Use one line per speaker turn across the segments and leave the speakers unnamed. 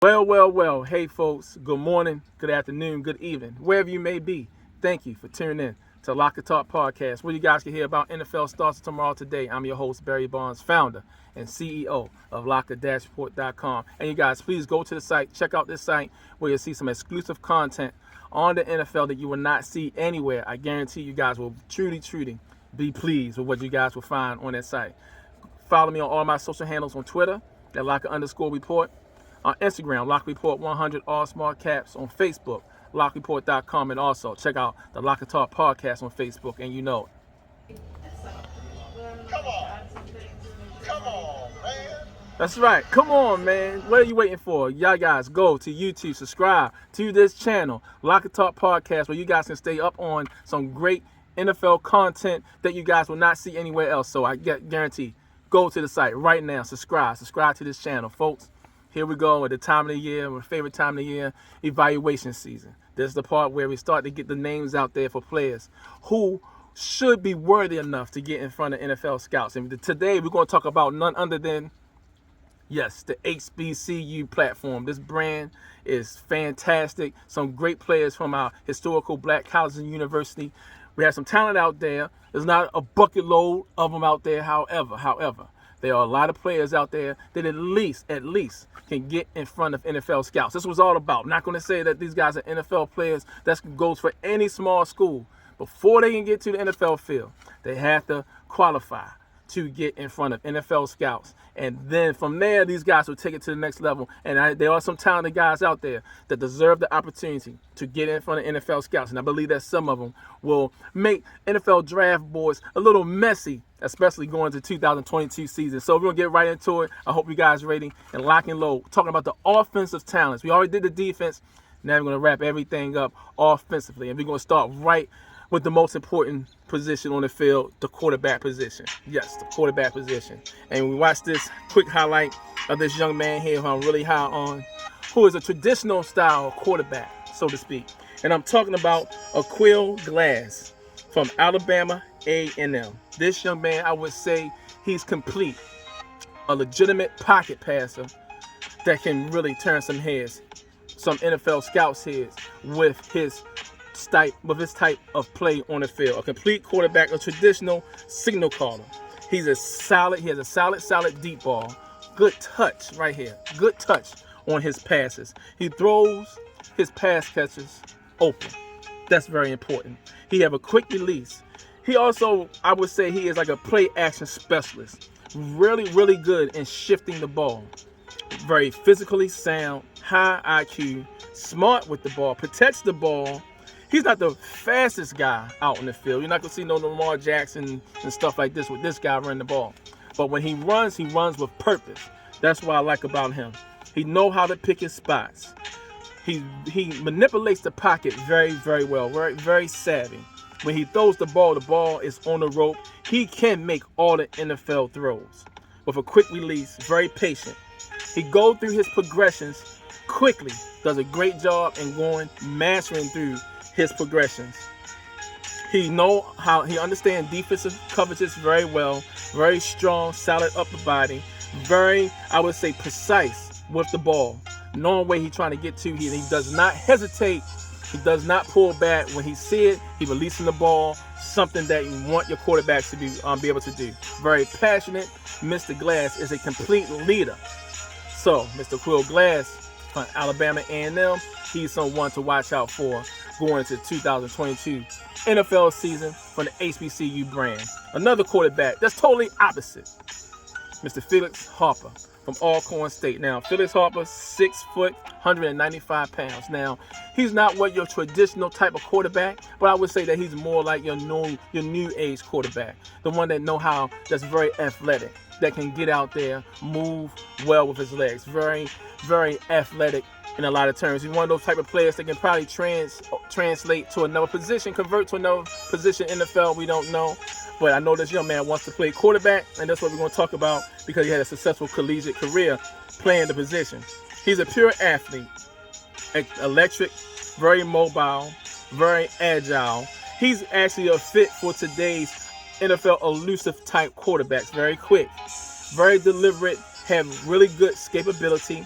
Well. Hey, folks. Good morning, good afternoon, good evening, wherever you may be. Thank you for tuning in to Lock and Talk Podcast, where you guys can hear about NFL starts tomorrow today. I'm your host, Barry Bonds, founder and CEO of locker-report.com. And you guys, please go to the site, check out this site where you'll see some exclusive content on the NFL that you will not see anywhere. I guarantee you guys will truly be pleased with what you guys will find on that site. Follow me on all my social handles on Twitter at Locker_report. On Instagram, Lock Report 100, all small caps. On Facebook, lockreport.com. And also check out the Lock and Talk podcast on Facebook. And you know it.
Come on. Come on, man.
That's right. Come on, man. What are you waiting for? Y'all guys, go to YouTube, subscribe to this channel, Lock and Talk Podcast, where you guys can stay up on some great NFL content that you guys will not see anywhere else. So I guarantee, go to the site right now, subscribe to this channel, folks. Here we go at the time of the year, my favorite time of the year, evaluation season. This is the part where we start to get the names out there for players who should be worthy enough to get in front of NFL scouts. And today we're going to talk about none other than, yes, the HBCU platform. This brand is fantastic. Some great players from our historical black colleges and university. We have some talent out there. There's not a bucket load of them out there, however. There are a lot of players out there that at least can get in front of NFL scouts. This was all about. I'm not going to say that these guys are NFL players. That goes for any small school. Before they can get to the NFL field, they have to qualify to get in front of NFL scouts. And then from there, these guys will take it to the next level. And there are some talented guys out there that deserve the opportunity to get in front of NFL scouts. And I believe that some of them will make NFL draft boards a little messy, especially going to 2022 season. So we're going to get right into it. I hope you guys are ready and lock and load. Talking about the offensive talents. We already did the defense. Now we're going to wrap everything up offensively. And we're going to start right with the most important position on the field, the quarterback position. Yes, the quarterback position. And we watch this quick highlight of this young man here who I'm really high on, who is a traditional style quarterback, so to speak. And I'm talking about Aqeel Glass from Alabama A&M. This young man, I would say he's complete. A legitimate pocket passer that can really turn some heads, some NFL scouts' heads with his type of play on the field. A complete quarterback, a traditional signal caller. He has a solid deep ball. Good touch right here. Good touch on his passes. He throws his pass catches open. That's very important. He have a quick release. He also, I would say, he is like a play action specialist. Really good in shifting the ball. Very physically sound, high IQ, smart with the ball, protects the ball. He's not the fastest guy out in the field. You're not going to see no Lamar Jackson and stuff like this with this guy running the ball. But when he runs with purpose. That's what I like about him. He knows how to pick his spots. He manipulates the pocket very well, very savvy. When he throws the ball is on the rope. He can make all the NFL throws with a quick release, very patient. He goes through his progressions quickly, does a great job in mastering through his progressions. He understands defensive coverages very well, very strong, solid upper body, very, I would say, precise with the ball, knowing where he's trying to get to. He does not hesitate. He does not pull back. When he sees it, he releasing the ball, something that you want your quarterbacks to be able to do. Very passionate. Mr. Glass is a complete leader. So, Mr. Aqeel Glass from Alabama A&M, he's someone to watch out for going into 2022 NFL season for the HBCU brand. Another quarterback that's totally opposite, Mr. Felix Harper from Alcorn State. Now, Felix Harper, 6 foot, 195 pounds. Now, he's not what your traditional type of quarterback, but I would say that he's more like your new age quarterback, the one that's very athletic, that can get out there, move well with his legs. Very athletic in a lot of terms. He's one of those type of players that can probably translate to another position, convert to another position in the NFL. We don't know. But I know this young man wants to play quarterback, and that's what we're going to talk about because he had a successful collegiate career playing the position. He's a pure athlete, electric, very mobile, very agile. He's actually a fit for today's NFL elusive type quarterbacks. Very quick, very deliberate, have really good escapability.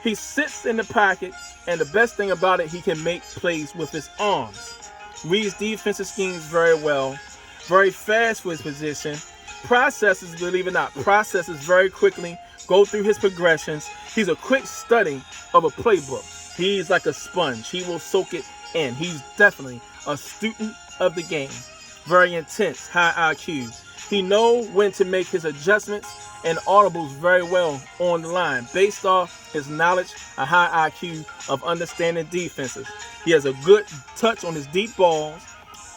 He sits in the pocket, and the best thing about it, he can make plays with his arms. Reads defensive schemes very well. Very fast for his position. Processes, believe it or not, processes very quickly. Go through his progressions. He's a quick study of a playbook. He's like a sponge. He will soak it in. He's definitely a student of the game. Very intense, high IQ. He knows when to make his adjustments and audibles very well on the line based off his knowledge, a high IQ of understanding defenses. He has a good touch on his deep balls.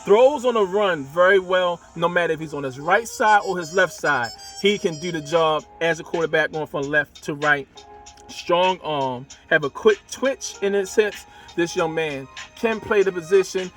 Throws on a run very well, no matter if he's on his right side or his left side. He can do the job as a quarterback going from left to right. Strong arm, have a quick twitch in his hips. This young man can play the position.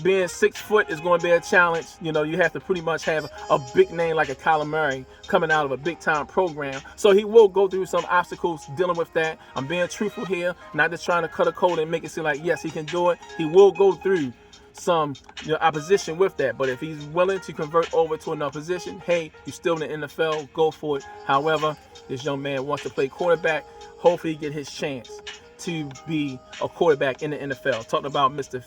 Being 6 foot is going to be a challenge. You know, you have to pretty much have a big name like a Kyler Murray coming out of a big time program. So he will go through some obstacles dealing with that. I'm being truthful here, not just trying to cut a code and make it seem like, yes, he can do it. He will go through some opposition with that. But if he's willing to convert over to another position, hey, you're still in the NFL, go for it. However, this young man wants to play quarterback. Hopefully he get his chance to be a quarterback in the NFL. Talking about Mr.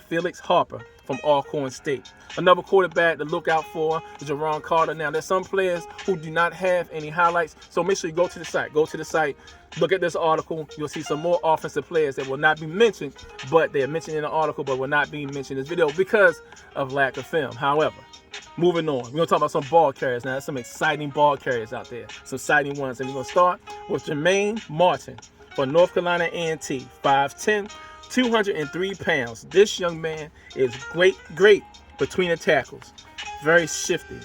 Felix Harper from Alcorn State. Another quarterback to look out for is Jermaine Carter. Now, there's some players who do not have any highlights, so make sure you go to the site. Go to the site, look at this article. You'll see some more offensive players that will not be mentioned, but they're mentioned in the article, but will not be mentioned in this video because of lack of film. However, moving on, we're going to talk about some ball carriers now. There's some exciting ball carriers out there, some exciting ones, and we're going to start with Jermaine Martin for North Carolina A&T, 5'10", 203 pounds. This young man is great between the tackles. Very shifty,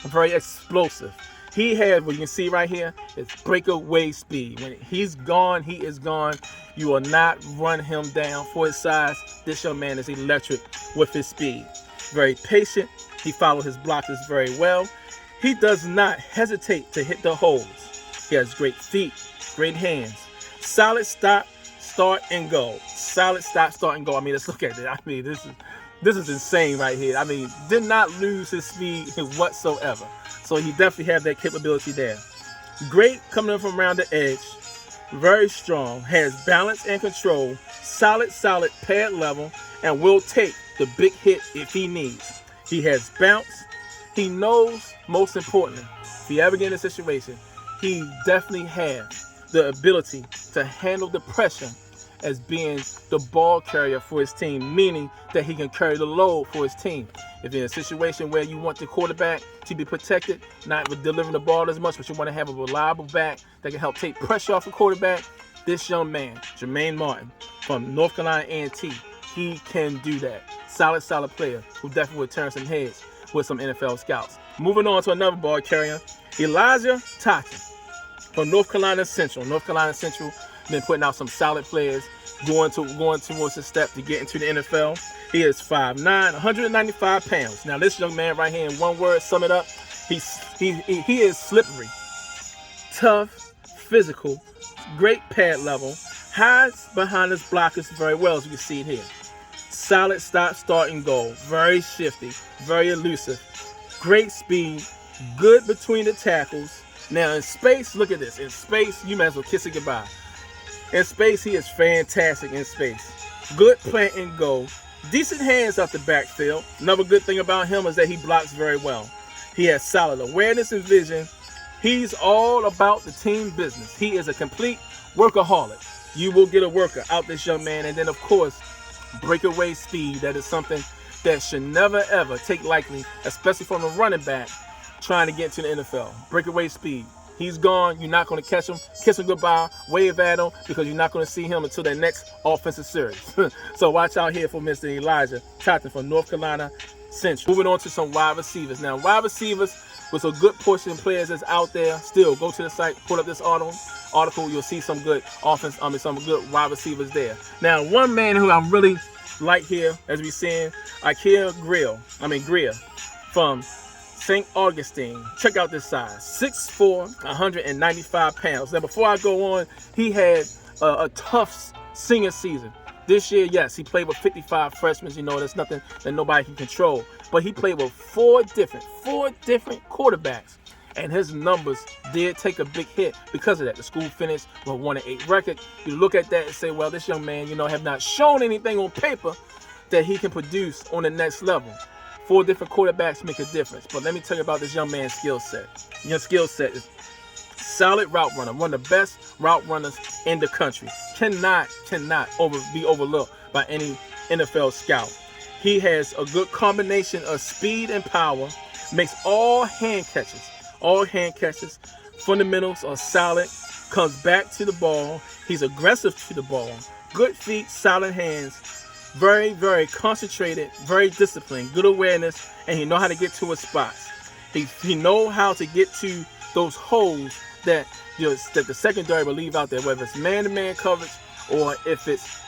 very explosive. He has, what you can see right here, is breakaway speed. When he's gone, he is gone. You will not run him down for his size. This young man is electric with his speed. Very patient. He follows his blockers very well. He does not hesitate to hit the holes. He has great feet, great hands. Solid stop, start, and go. Solid stop, start, and go. I mean, let's look at it. I mean, this is insane right here. I mean, did not lose his speed whatsoever. So he definitely has that capability there. Great coming in from around the edge. Very strong. Has balance and control. Solid pad level, and will take the big hit if he needs. He has bounce. He knows, most importantly, if he ever get in a situation, he definitely has the ability to handle the pressure as being the ball carrier for his team, meaning that he can carry the load for his team. If in a situation where you want the quarterback to be protected, not delivering the ball as much, but you want to have a reliable back that can help take pressure off the quarterback, this young man, Jermaine Martin from North Carolina A&T, he can do that. Solid player who definitely would turn some heads with some NFL scouts. Moving on to another ball carrier, Elijah Totten from North Carolina Central. North Carolina Central been putting out some solid players going towards the step to get into the NFL. He is 5'9", 195 pounds. Now this young man right here, in one word, sum it up, he is slippery, tough, physical, great pad level, hides behind his blockers very well, as you can see it here. Solid stop, start, and go. Very shifty, very elusive, great speed, good between the tackles. Now in space, look at this. In space, you might as well kiss it goodbye. In space, he is fantastic in space. Good plant and go. Decent hands out the backfield. Another good thing about him is that he blocks very well. He has solid awareness and vision. He's all about the team business. He is a complete workaholic. You will get a worker out this young man. And then, of course, breakaway speed. That is something that should never, ever take lightly, especially from a running back trying to get to the NFL. Breakaway speed. He's gone. You're not going to catch him. Kiss him goodbye. Wave at him because you're not going to see him until that next offensive series. So watch out here for Mr. Elijah Totten from North Carolina Central. Moving on to some wide receivers. Now, wide receivers with a good portion of players that's out there. Still, go to the site, pull up this article. You'll see some good some good wide receivers there. Now, one man who I'm really like here, as we seeing, Greer from St. Augustine. Check out this size. 6'4", 195 pounds. Now, before I go on, he had a tough senior season. This year, yes, he played with 55 freshmen. You know, that's nothing that nobody can control. But he played with four different quarterbacks. and his numbers did take a big hit because of that. The school finished with a 1-8 record. You look at that and say, well, this young man, have not shown anything on paper that he can produce on the next level. 4 different quarterbacks make a difference. But let me tell you about this young man's skill set. Your skill set is solid route runner, one of the best route runners in the country. Cannot be overlooked by any NFL scout. He has a good combination of speed and power, makes all hand catches. Fundamentals are solid, comes back to the ball. He's aggressive to the ball. Good feet, solid hands. Very, very concentrated, very disciplined, good awareness, and he know how to get to his spots. He know how to get to those holes that that the secondary will leave out there, whether it's man-to-man coverage or if it's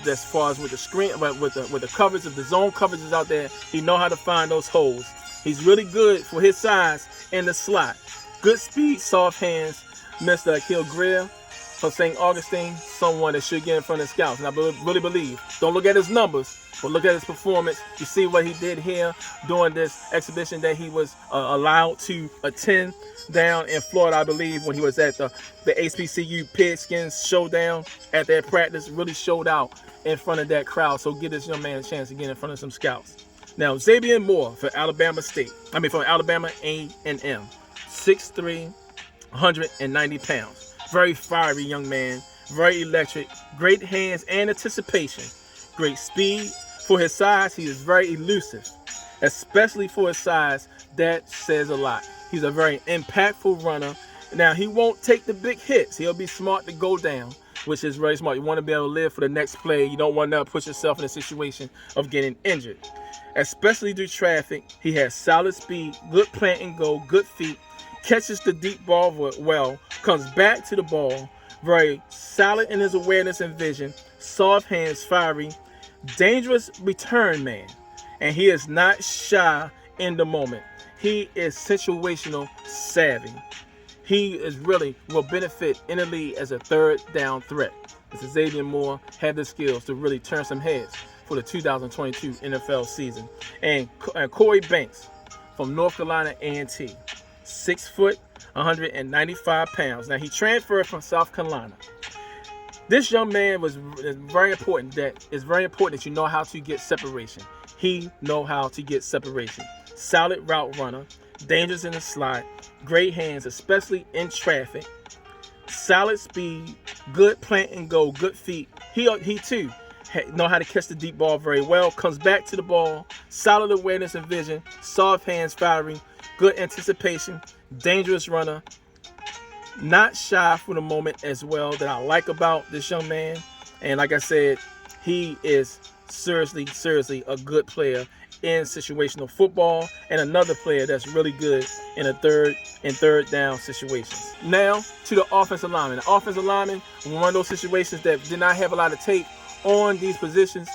as far as with the screen, but with the coverage of the zone coverages out there, he know how to find those holes. He's really good for his size in the slot. Good speed, soft hands. Mr. Akil Greer from St. Augustine, someone that should get in front of the scouts. And I really believe, don't look at his numbers, but look at his performance. You see what he did here during this exhibition that he was allowed to attend down in Florida, I believe, when he was at the HBCU Pigskins Showdown at their practice. Really showed out in front of that crowd. So give this young man a chance to get in front of some scouts. Now, Xavier Moore for Alabama A&M, 6'3", 190 pounds. Very fiery young man, very electric, great hands and anticipation, great speed. For his size, he is very elusive, especially for his size. That says a lot. He's a very impactful runner. Now, he won't take the big hits. He'll be smart to go down, which is very smart. You want to be able to live for the next play. You don't want to put yourself in a situation of getting injured. Especially through traffic, he has solid speed, good plant and go, good feet, catches the deep ball well, comes back to the ball, very solid in his awareness and vision, soft hands, fiery, dangerous return man, and he is not shy in the moment. He is situational savvy. He will benefit in the league as a third down threat. Mr. Xavier Moore had the skills to really turn some heads for the 2022 NFL season. And Corey Banks from North Carolina A&T, 6 foot, 195 pounds. Now, he transferred from South Carolina. This young man is very important that you know how to get separation. He know how to get separation. Solid route runner, dangerous in the slot, great hands, especially in traffic. Solid speed, good plant and go, good feet. He too know how to catch the deep ball very well. Comes back to the ball, solid awareness and vision, soft hands, fiery, good anticipation, dangerous runner. Not shy for the moment as well, that I like about this young man. And like I said, he is seriously a good player in situational football, and another player that's really good in third down situations. Now to the offensive lineman. The offensive lineman, one of those situations that did not have a lot of tape on these positions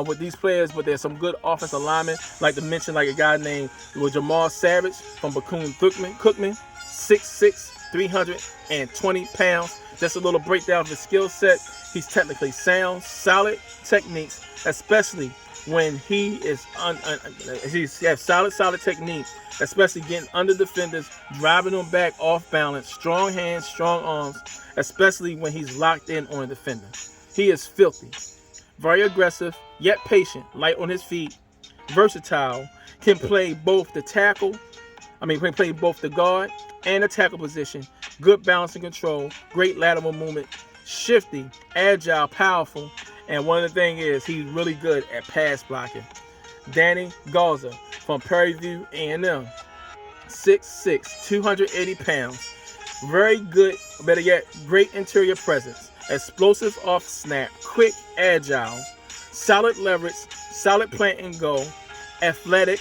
with these players, but there's some good offensive linemen. Like to mention, like a guy named Jamal Savage from Bethune-Cookman, 6'6", 320 pounds. Just a little breakdown of his skill set. He's technically sound, solid techniques, especially when he is he has solid technique, especially getting under defenders, driving them back off balance, strong hands, strong arms, especially when he's locked in on a defender. He is filthy, very aggressive, yet patient, light on his feet, versatile, can play both the guard and the tackle position, good balance and control, great lateral movement, shifty, agile, powerful, and one of the things is he's really good at pass blocking. Danny Garza from Prairie View A&M, 6'6", 280 pounds, very good, better yet, great interior presence, explosive off snap, quick, agile, solid leverage, solid plant and go, athletic,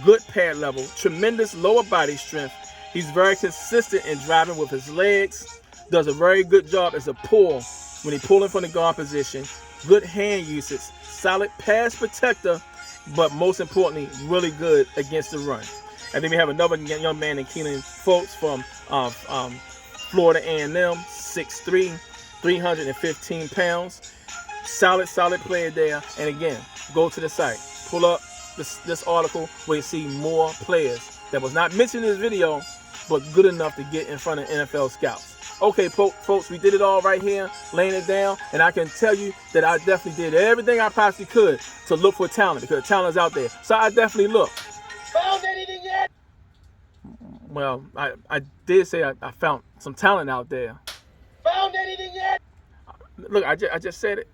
good pad level, tremendous lower body strength. He's very consistent in driving with his legs, does a very good job as a pull when he's pulling from the guard position, good hand usage, solid pass protector, but most importantly, really good against the run. And then we have another young man in Keelan Folks from Florida A&M, 6'3", 315 pounds. Solid player there. And again, go to the site, pull up this article where you see more players that was not mentioned in this video but good enough to get in front of NFL scouts. Okay, folks, we did it all right here, laying it down, and I can tell you that I definitely did everything I possibly could to look for talent, because talent's out there. So I definitely looked.
Found anything yet?
Well, I did say I found some talent out there.
Found anything yet?
Look, I just said it.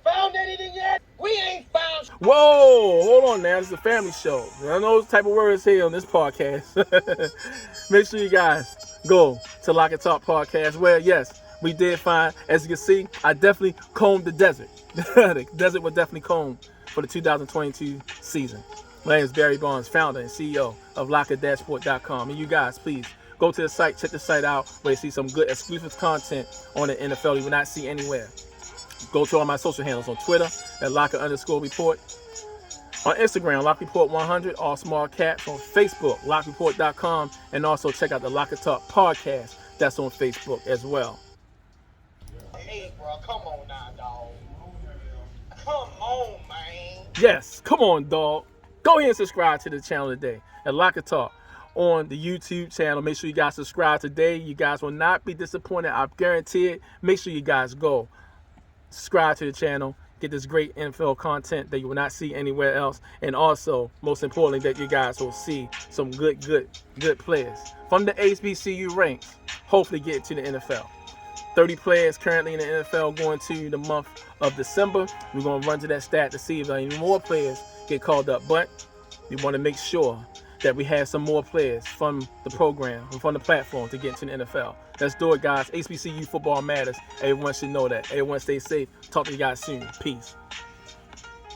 Found anything yet? We ain't found.
Whoa, hold on now. This is a family show. I know those type of words here on this podcast. Make sure you guys go to Lock and Talk Podcast, where, yes, we did find, as you can see, I definitely combed the desert. The desert was definitely combed for the 2022 season. My name is Barry Barnes, founder and CEO of locker-sport.com. And you guys, please go to the site, check the site out, where you see some good exclusive content on the NFL you will not see anywhere. Go to all my social handles on Twitter at Locker_Report. On Instagram, LockReport100, all small caps. On Facebook, LockReport.com. And also check out the Lock and Talk Podcast. That's on Facebook as well.
Hey, bro, come on now, dog. Come on, man.
Yes, come on, dog. Go ahead and subscribe to the channel today at Lock and Talk on the YouTube channel. Make sure you guys subscribe today. You guys will not be disappointed. I guarantee it. Make sure you guys go subscribe to the channel. Get this great NFL content that you will not see anywhere else. And also, most importantly, that you guys will see some good players from the HBCU ranks, hopefully get to the NFL. 30 players currently in the NFL going to the month of December. We're going to run to that stat to see if any more players get called up. But we want to make sure that we have some more players from the program and from the platform to get into the NFL. Let's do it, guys. HBCU football matters. Everyone should know that. Everyone stay safe. Talk to you guys soon. Peace.